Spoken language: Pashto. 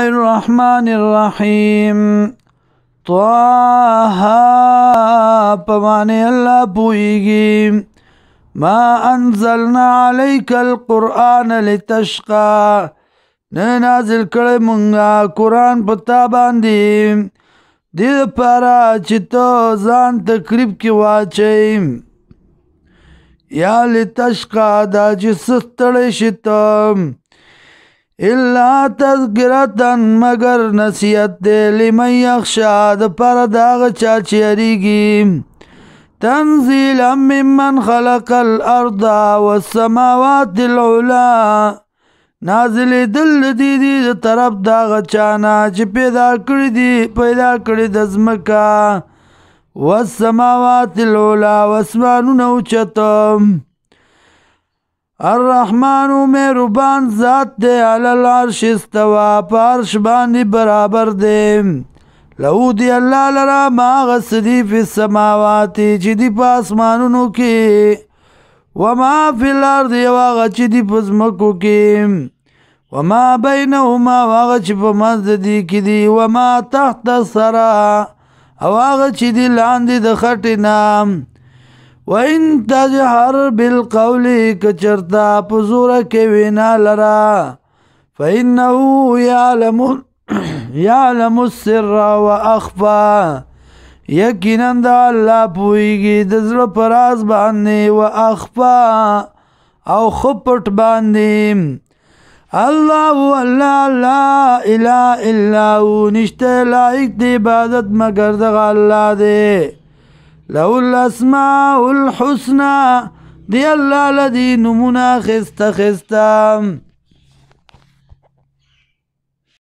الرحمن الرحیم طه پمانے اللہ پوئیگی ما انزلنا علیک القرآن لتشقا نازل کړی مونږه قرآن پتا باندې دې دپاره چې ته ځان تکلیف کې واچوې یا لتشقا دا چې څه ستړی شې ته الا تذکرة مگر نصیحت دے لمن یخشا دپاره د هغه چا چې یریږي تنزیلا ممن خلق الارض والسماوات العلا نازل دل دی د طرف د هغه چانا چې پیدا کړی د ځمکه والسماوات العلا واسمانونه اوچته الرحمن مهربان ذات دے علی العرش استوا پا عرش باندې برابر دے لہو دی اللہ لرا ما غصدی فی السماواتی چی دی پا اسمانونو کی وما فی الارض واغا چی دی پزمکو کی وما بینهما واغا چی پا مزدی کی دی وما تحت سرا واغا چی دی لاندی دخٹنا وَإِن تَجْهَرْ بِالْقَوْلِ كَچرتا پزورا کے وینا لرا فَإِنَّهُ يَعْلَمُ السِّرَّ وَأَخْفَى یقیناً دا اللہ پوئیگی دزر پراز باندے وَأَخْفَى او خپٹ باندے اللہ لا الہ الا ہو نشتے لائق دی عبادت مگر دغا اللہ دے لہو الاسماء الحسنى دی اللہ لدی نمونا خستا